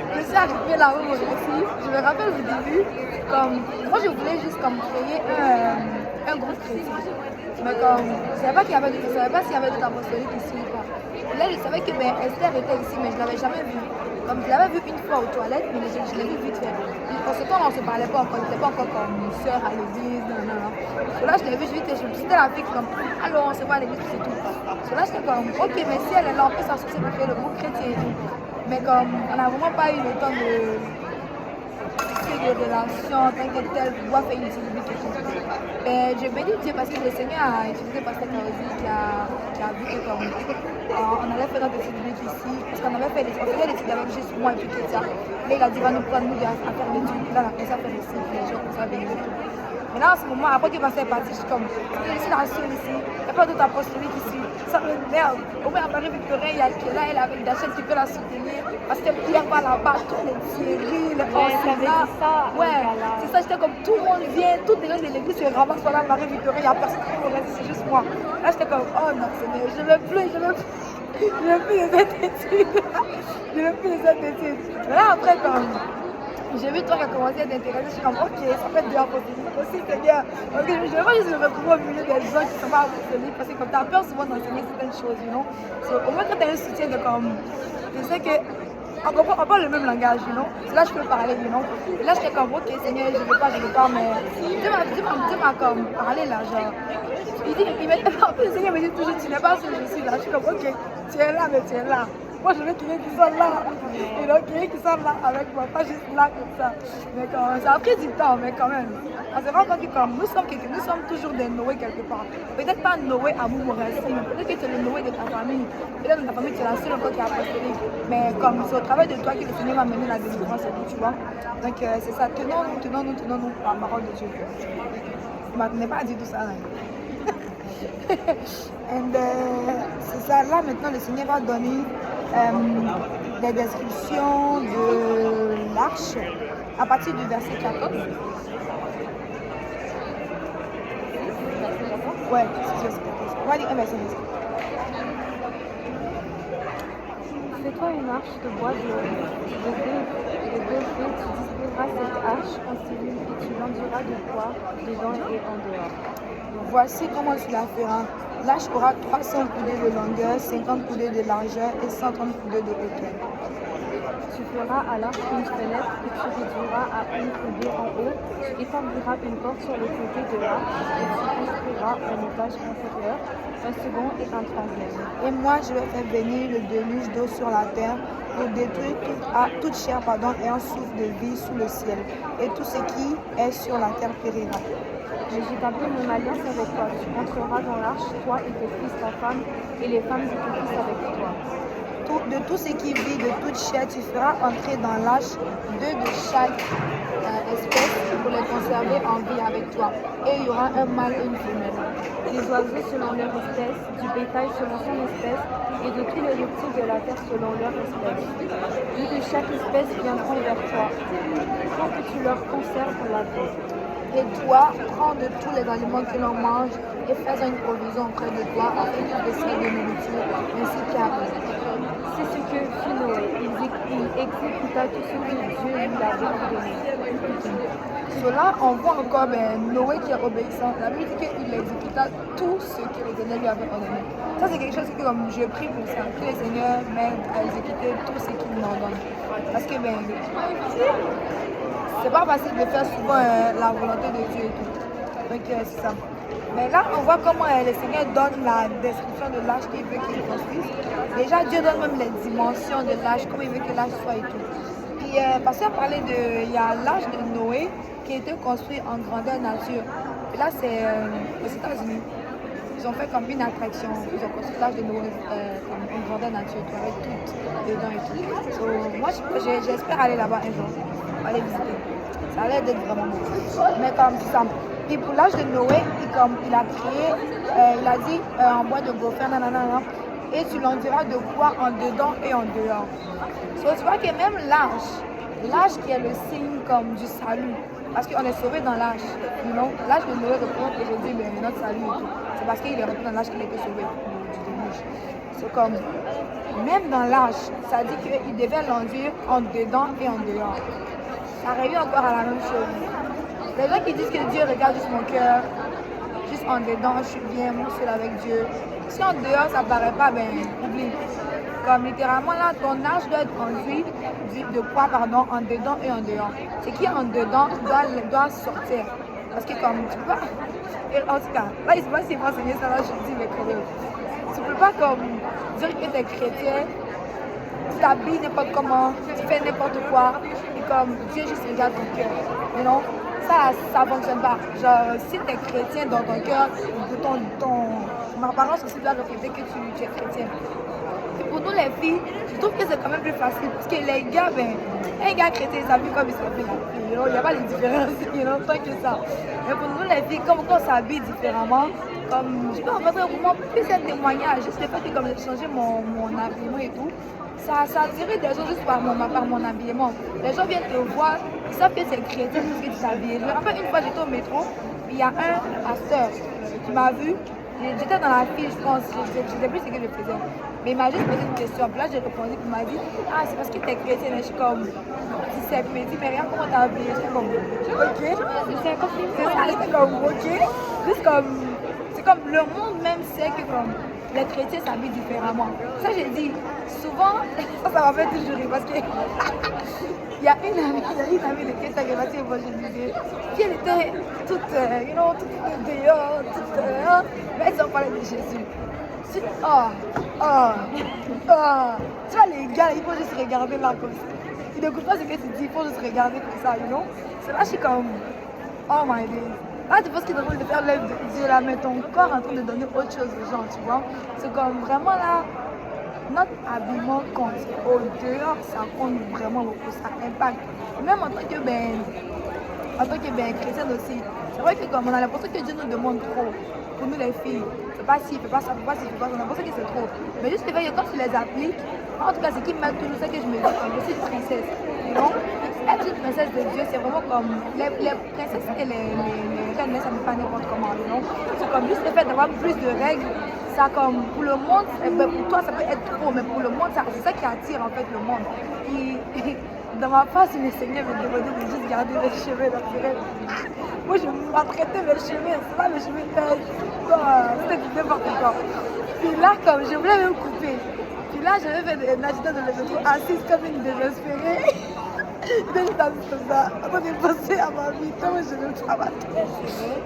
Je suis arrivée là-haut aussi. Je me rappelle au début, comme moi je voulais juste comme créer un groupe chrétien. Mais comme je ne savais pas s'il y avait d'autres apostoliques ici ou pas. Là je savais que Esther était ici, mais je ne l'avais jamais vue. Comme je l'avais vue une fois aux toilettes, mais je l'ai vue vite fait. En ce temps on ne se parlait pas encore, on n'était pas encore comme une soeur à l'église, non. Là je l'ai vue vite et c'était la fille comme allô on se voit à l'église, c'est tout. Là j'étais comme ok mais si elle est là on peut s'associer pour faire le groupe chrétien et tout. Mais comme on n'a vraiment pas eu le temps de relations en tant que tel, pouvoir faire une étude biblique et tout. Je bénis Dieu parce que le Seigneur a utilisé Pasteur Kaozi qui a vu que comme on allait faire notre étude biblique ici, parce qu'on avait fait l'étude avec juste moi et puis Kétia. Là il a dit va nous prendre nous à faire l'étude, là on a commencé à faire l'étude, les gens comme ça bénir et tout. Mais là en ce moment, après que Pasteur est parti, je suis comme, je suis la seule ici, il n'y a pas d'autres apostoliques ici, ça me merde, au moins apparaît vite Victorin, il y a qui est là, elle est avec Dachel qui peut la soutenir. Parce que Pierre va là-bas, tous les Thierry, les Ouais, c'est ça, j'étais comme tout le monde vient, toutes les gens de l'église se ramassent par la Marie-Victorin, il n'y a personne qui me reste, c'est juste moi. Là, j'étais comme, oh non, Seigneur, je ne veux plus les autres études. Je ne veux plus les autres études. Mais là, après, quand j'ai vu toi qui a commencé à t'intéresser, je suis comme, ok, ça fait bien aussi, c'est bien. Ok, je ne veux pas juste me retrouver au milieu des gens qui sont pas apostoliques, parce que comme tu as peur souvent d'enseigner certaines choses, you know. So, au moins, quand tu as un soutien de comme, tu sais que, on comprend pas le même langage, you know. Là, je peux parler, you know. Et là, j'étais comme, ok, Seigneur, je veux pas, mais Dieu m'a comme parlé là, genre. En plus, le Seigneur me dit toujours, tu n'es pas ce que je suis là. Je suis comme, ok, tu es là, mais tu es là. Moi, je veux qu'il y ait qui sont là. Et donc, qu'il y ait qui sont là avec moi, pas juste là comme ça. Mais quand même, ça a pris du temps, mais quand même. On s'est rendu compte que comme nous sommes toujours des Noé quelque part. Peut-être pas Noé à Montmorency, mais peut-être que c'est le Noé de ta famille. Peut-être dans ta famille, tu es la seule encore qui a apostolique. Mais comme c'est au travail de toi que le Seigneur va mener la délivrance et tout, tu vois. Donc, c'est ça. Tenons-nous par la parole de Dieu. Je ne m'ai pas dit tout ça. Là. C'est ça, là maintenant le Seigneur va donner des descriptions de l'arche à partir du verset 14. Ouais, c'est verset 14. On va dire un verset 14. Fais-toi une arche de bois de deux fées, tu disposeras cette arche en cellule et tu l'enduras de bois dedans et en dehors. Voici comment tu la feras. L'arche aura 300 coudées de longueur, 50 coudées de largeur et 130 coudées de hauteur. Tu feras à l'arche une fenêtre que tu réduiras à une coudée en haut. Tu établiras une porte sur le côté de l'arche et tu construiras un étage inférieur, un second et un troisième. Et moi, je vais faire venir le déluge d'eau sur la terre pour détruire toute chair ayant souffle de vie sous le ciel. Et tout ce qui est sur la terre périra. Mais j'établis mon alliance avec toi. Tu entreras dans l'arche, toi et tes fils, ta femme, et les femmes de tes fils avec toi. De tout ce qui vit, de toute chair, tu feras entrer dans l'arche 2 de chaque espèce pour les conserver en vie avec toi. Et il y aura un mâle et une femelle. Les oiseaux selon leur espèce, du bétail selon son espèce, et de tous les reptiles de la terre selon leur espèce. 2 de chaque espèce viendront vers toi, pour que tu leur conserves la vie. Et toi, prends de tous les aliments que l'on mange et fais une provision auprès de toi afin qu'il décide de nourriture ainsi qu'Aaron. C'est ce que fit Noé. Il exécuta tout ce que Dieu lui avait ordonné. Cela, on voit encore Noé qui est obéissant. La Bible dit qu'il exécuta tout ce que l'Éternel lui avait ordonné. Ça, c'est quelque chose que comme je prie pour ça, que le Seigneur m'aide à exécuter tout ce qu'il m'ordonne. Parce que c'est pas facile de faire souvent la volonté de Dieu et tout. Donc c'est ça. Mais là, on voit comment le Seigneur donne la description de l'arche qu'il veut qu'il construise. Déjà, Dieu donne même les dimensions de l'arche, comment il veut que l'arche soit et tout. Puis, parce qu'on parlait il y a l'arche de Noé qui a été construit en grandeur nature. Et là, c'est aux États-Unis. Ils ont fait comme une attraction. Ils ont construit l'arche de Noé en grandeur nature, avec tout dedans et tout. So, moi, j'espère aller là-bas un jour. Aller visiter. Ça a l'air d'être vraiment beau. Mais comme ça. Et pour l'âge de Noé, il a créé, il a dit en bois de gopher, nanana, et tu l'enduras de bois en dedans et en dehors. So, tu vois que même l'âge qui est le signe comme du salut, parce qu'on est sauvé dans l'âge, you know? L'âge de Noé représente aujourd'hui notre salut et tout. C'est parce qu'il est repris dans l'âge qu'il a été sauvé du déluge. C'est comme, même dans l'âge, ça dit qu'il devait l'enduire en dedans et en dehors. Ça revient encore à la même chose. Les gens qui disent que Dieu regarde juste mon cœur, juste en dedans, je suis bien, moi seul avec Dieu. Si en dehors ça paraît pas, oublie. Comme littéralement là, ton âge doit être conduit de quoi, en dedans et en dehors. Ce qui est en dedans doit sortir. Parce que comme tu peux pas, et en tout cas, là il ne sait pas si moi enseigner ça, là je dis mais quand même. Tu peux pas comme dire que tu es chrétien, tu t'habilles n'importe comment, tu fais n'importe quoi, et comme Dieu juste regarde ton cœur. You know? Ça ne fonctionne pas. Genre, si tu es chrétien dans ton cœur, ton apparence aussi doit refléter que tu es chrétien. Et pour nous les filles, je trouve que c'est quand même plus facile. Parce que les gars, un gars chrétien, il s'habille comme il s'habille. Il n'y a pas de différence, tant que ça. Mais pour nous les filles, comme on s'habille différemment, comme, je peux rencontrer un moment plus un témoignage, juste le fait de comme, changer mon habillement et tout. Ça attirait des gens juste par mon habillement. Les gens viennent te voir, ils savent que c'est chrétien parce que tu t'habilles. Enfin, une fois j'étais au métro, puis il y a un pasteur qui m'a vu. J'étais dans la file, je pense, je ne sais plus ce que je faisais. Mais il m'a juste posé une question. Puis là, j'ai répondu, il m'a dit, ah, c'est parce que tu es chrétienne. Et je suis comme, si c'est petit, mais rien, comment t'as habillé? J'étais comme, ok. C'est ça, j'étais comme, ok. Juste comme, c'est comme le monde même sait que comme les chrétiens s'habillent différemment. Ça, j'ai dit, souvent, ça m'a fait toujours rire parce que il y a une amie de chrétien qui est partie évangéliser. Puis elle était toute, toute dehors, toute mais ils ont parlé de Jésus. Tu vois, les gars, il faut juste regarder là comme ça. Ils n'écoutent pas ce que tu dis, il faut juste regarder comme ça, C'est là, je suis comme, oh my days. Là, tu penses qu'ils devraient de faire l'œuvre de Dieu là, mais ton corps en train de donner autre chose aux gens, tu vois. C'est comme vraiment là, notre habillement compte. Au dehors, ça compte vraiment beaucoup, ça impacte. Même en tant que chrétienne aussi. C'est vrai que comme on a l'impression que Dieu nous demande trop. Pour nous les filles, fais pas ci, fais pas ça, fais pas ci, fais pas ça, on a l'impression que c'est trop. Mais juste le fait que quand tu les appliques, en tout cas ce qui me met toujours, c'est que je me dis, je suis une princesse. Être une princesse de Dieu, c'est vraiment comme les princesses et les reines, ça ne fait pas n'importe comment, C'est comme juste le fait d'avoir plus de règles, ça comme pour le monde, pour toi ça peut être trop, mais pour le monde, c'est ça qui attire en fait le monde. Et, dans ma face, le Seigneur me demandait de juste garder mes cheveux naturels. Moi, je m'apprêtais mes cheveux, c'est pas mes cheveux c'était n'importe quoi. Puis là, comme je voulais même couper. Puis là, j'avais fait un agitateur de métro assise comme une désespérée. J'étais juste assise comme ça, en train de penser à ma vie, comment je ne veux pas ma tête.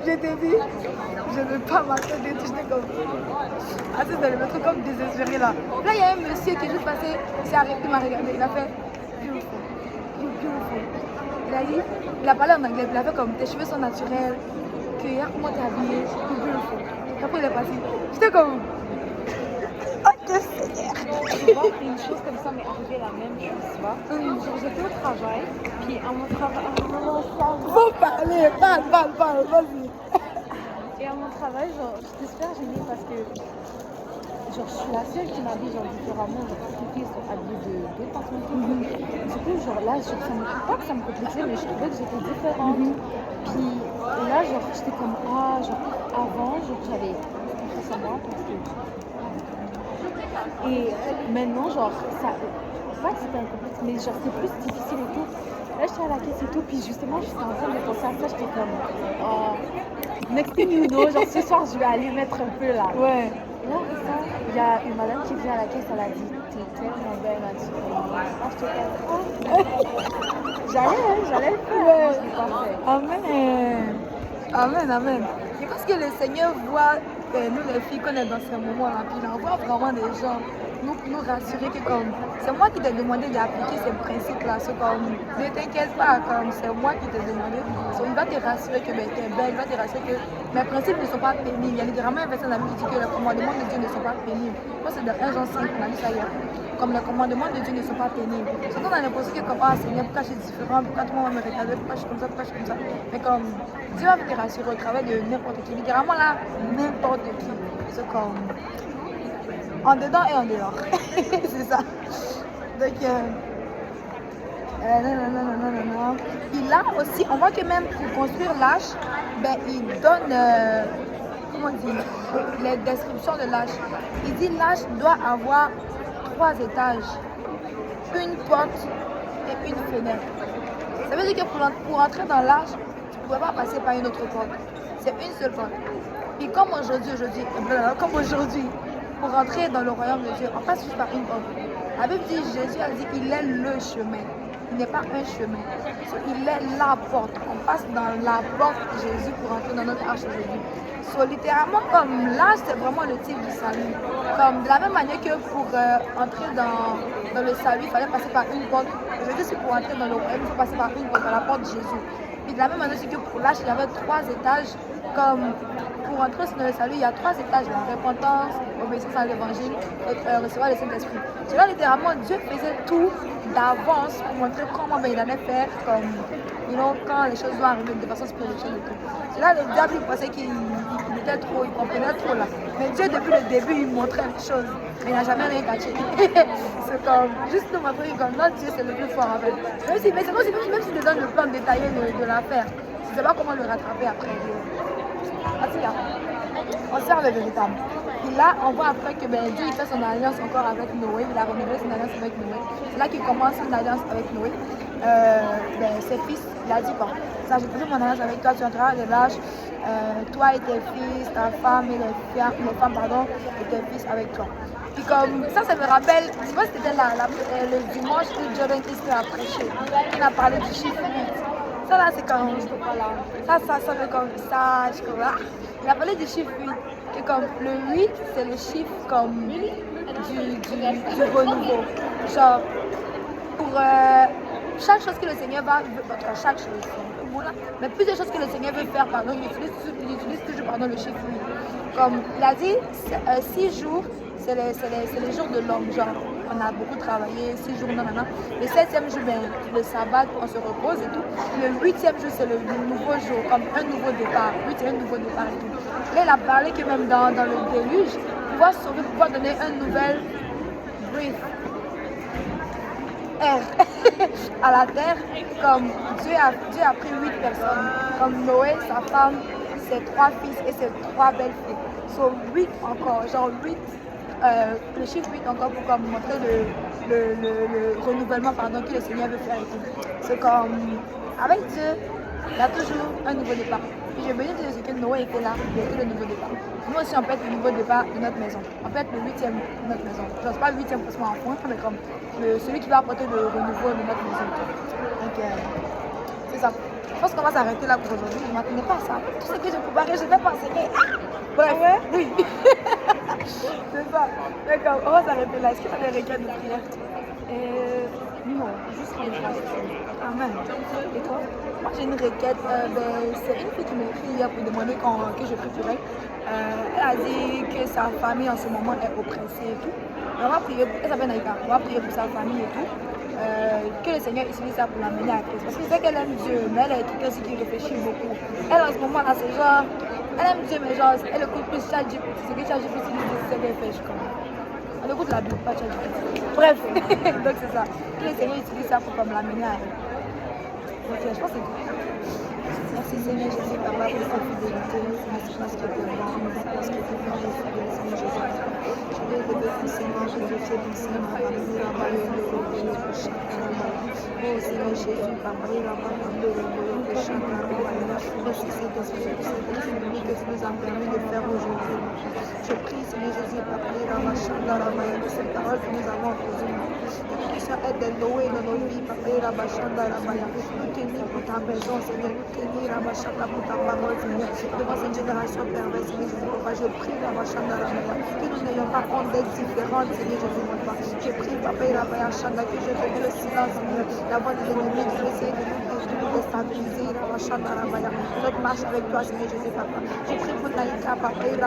J'étais dit, je ne veux pas ma tête et tout, j'étais comme assise dans le métro comme désespérée là. Là, il y a un monsieur qui est juste passé, il s'est arrêté, il m'a regardé, il a fait beautiful. Il a parlé en anglais, il a fait comme tes cheveux sont naturels, que regarde comment t'es habillée, beautiful. Après il est passé. J'étais comme, ok Seigneur. Tu vois, une chose comme ça m'est arrivée la même chose, tu vois. Genre j'étais au travail, puis à mon travail, faut parler, parle, vas-y. Et à mon travail, genre, j'étais super gênée parce que genre, je suis la seule qui m'habille genre différemment. Genre, toutes les filles sont habillées de deux façons. Du coup, genre là, ça me pas que ça me complexait, mais je trouvais que j'étais différente. Puis là, genre, j'étais comme, genre, avant, genre, j'avais confiance en moi parce que. Et maintenant, genre, ça. Pas que c'était un complexe, mais genre, c'est plus difficile et tout. Là, j'étais à la caisse et tout, puis justement, j'étais en train de penser à ça, j'étais comme, next thing you know, genre, ce soir, je vais aller mettre un peu là. Ouais. Là, il y a une madame qui vient à la caisse, elle a dit, t'es tellement belle naturellement. J'allais le faire, Ouais. je l'ai pas fait. Amen. Je pense que le Seigneur voit nous les filles qu'on est dans ce moment-là, puis il envoie vraiment des gens nous rassurer que comme c'est moi qui t'ai demandé d'appliquer ces principes-là, c'est comme ne t'inquiète pas, comme c'est moi qui t'ai demandé, il va te rassurer que tu es belle, il va te rassurer que mes principes ne sont pas pénibles. Il y a littéralement un verset dans la Bible qui dit que les commandements de Dieu ne sont pas pénibles. Moi c'est dans 1 Jean 5, on a dit ça hier. Comme les commandements de Dieu ne sont pas pénibles. Surtout on a l'impression que comme Seigneur, pourquoi je suis différent, pourquoi tout le monde va me regarder, pourquoi je suis comme ça, pourquoi je suis comme ça. Mais comme Dieu va te rassurer au travail de n'importe qui, littéralement là, n'importe qui. C'est comme en dedans et en dehors. C'est ça. Donc, non. Et là aussi, on voit que même pour construire l'arche, ben, il donne, comment dire, les descriptions de l'arche. Il dit l'arche doit avoir 3 étages, une porte et une fenêtre. Ça veut dire que pour entrer dans l'arche, tu ne pouvais pas passer par une autre porte. C'est une seule porte. Et comme aujourd'hui, pour rentrer dans le royaume de Dieu, on passe juste par une porte. La Bible dit, Jésus a dit qu'il est le chemin. Il n'est pas un chemin. Il est la porte. On passe dans la porte de Jésus pour entrer dans notre arche aujourd'hui. Littéralement, comme là, c'est vraiment le type du salut. Comme de la même manière que pour entrer dans le salut, il fallait passer par une porte. Aujourd'hui, c'est pour entrer dans le royaume, il faut passer par une porte, dans la porte de Jésus. Et de la même manière que pour l'arche, il y avait 3 étages. Comme pour entrer dans le salut, il y a 3 étages, la repentance, obéissance à l'évangile et recevoir le Saint-Esprit. C'est là, littéralement, Dieu faisait tout d'avance pour montrer comment il allait faire, comme, quand les choses vont arriver de façon spirituelle et tout. C'est là, le diable, il pensait qu'il écoutait trop, il comprenait trop là. Mais Dieu, depuis le début, il montrait les choses. Mais il n'a jamais rien caché. C'est comme, juste nous montrer comme notre Dieu, c'est le plus fort en fait. Même si, mais c'est même s'il te donne le plan détaillé de l'affaire, tu ne sais pas comment le rattraper après. En tout cas, on sert le véritable. Et là, on voit après que ben, Dieu il fait son alliance encore avec Noé, il a renouvelé son alliance avec Noé. C'est là qu'il commence une alliance avec Noé. Ses fils, il a dit, bon, ça j'ai pris mon alliance avec toi, tu entreras de l'âge, toi et tes fils, ta femme et les femmes, et tes fils avec toi. Puis comme ça me rappelle, tu vois, c'était le dimanche où Jordan Christ a prêché, il a parlé du chiffre 8. Ça là, c'est comme, ça fait comme ça, je comprends. Il a parlé du chiffre 8. Et comme le 8, c'est le chiffre comme du renouveau. Genre, pour chaque chose que le Seigneur va, chaque chose, mais plusieurs choses que le Seigneur veut faire, pardon, il utilise toujours le chiffre 8. Comme il a dit, 6 jours, c'est les jours de l'homme, genre on a beaucoup travaillé, 6 jours, non. Le 7e jour, ben, le sabbat, on se repose et tout. Le 8e jour, c'est le nouveau jour, comme un nouveau départ. 8 c'est un nouveau départ et tout. Là, il a parlé que même dans le déluge, pouvoir sauver, pouvoir donner un nouvel breath, air à la terre, comme Dieu a pris 8 personnes, comme Noé, sa femme, ses 3 fils et ses 3 belles filles. So 8 encore, genre 8. Le chiffre 8 encore pour comme montrer le renouvellement que le Seigneur veut faire et tout. C'est comme, avec Dieu, il y a toujours un nouveau départ. Et je veux dire que Noé était là, il était le nouveau départ. Nous aussi, on peut être le nouveau départ de notre maison. On peut être le 8e de notre maison. Je ne sais pas le 8e forcément en point, mais comme celui qui va apporter le renouveau de notre maison. Donc, c'est ça. Je pense qu'on va s'arrêter là pour aujourd'hui. Je ne m'attendais pas à ça. Tout ce que j'ai préparé, je ne vais pas enseigner. Bref, oui. C'est ça. D'accord, on va s'arrêter là. Est-ce que tu as des requêtes de prière? Non, juste les phrases. Amen. Et toi? Moi j'ai une requête. C'est une fille qui m'a écrit hier pour demander que je prie pour elle. Elle a dit que sa famille en ce moment est oppressée et tout. On va prier, elle s'appelle Naïka. On va prier pour sa famille et tout. Que le Seigneur utilise ça pour l'amener à Christ. Parce que c'est qu'elle aime Dieu, mais elle est quelqu'un aussi qui réfléchit beaucoup. Elle en ce moment là, c'est genre, elle aime Dieu, mais genre, elle écoute plus ChatGPT. C'est que ChatGPT lui dit ce qu'elle fait, je comprends. On écoute la Bible, pas ChatGPT. Bref, donc c'est ça. Que le Seigneur utilise ça pour l'amener à elle. Donc je pense que c'est tout. Merci Seigneur Jésus, Papa, pour ta fidélité. Merci parce que tu es bon. Merci parce que tu es bon. Seigneur Jésus. Je vais lever ton Seigneur, je vais faire ton Seigneur, Papa, oh Seigneur Jésus, Papa, merci Saint-Esprit pour cette testimony que tu nous as permis de faire aujourd'hui. Je prie Seigneur Jésus, Papa, pour cette parole que nous avons entendue. Que ça aide de Noé dans nos vies, Papa, nous tenir pour ta maison, Seigneur, nous tenir pour ta parole, Seigneur, devant cette génération perverse, Seigneur Jésus, Papa, je prie que nous n'ayons pas honte d'être différentes, Seigneur Jésus, Papa. Je prie, Papa, que je fais le silence, Seigneur, la voix des ennemis qui veut essayer de nous déstabiliser, notre marche avec toi, Seigneur Jésus, Papa. Je prie pour Naïka, Papa, utilise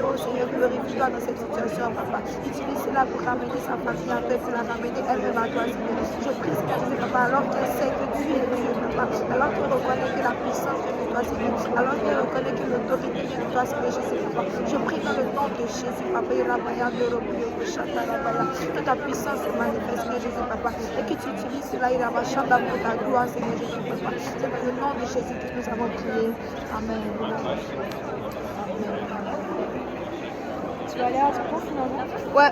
oh Seigneur, glorifie-toi dans cette situation, Papa. Utilise cela pour ramener sa famille en paix, pour la ramener elle-même à toi, Seigneur. Je prie, Seigneur Jésus, Papa, alors qu'elle sait que tu es Dieu, Papa, alors qu'elle reconnaît que la puissance vient de toi, Seigneur, alors qu'elle reconnaît que l'autorité vient de toi, Seigneur Jésus, Papa. Je prie dans le nom de Jésus, Papa, que ta puissance se manifeste, Seigneur Jésus, Papa, et que tu utilises cela, pour ta gloire, Seigneur Jésus, Papa. C'est dans le nom de Jésus que nous avons prié. Amen. Tu vas aller à ton cours finalement? Ouais,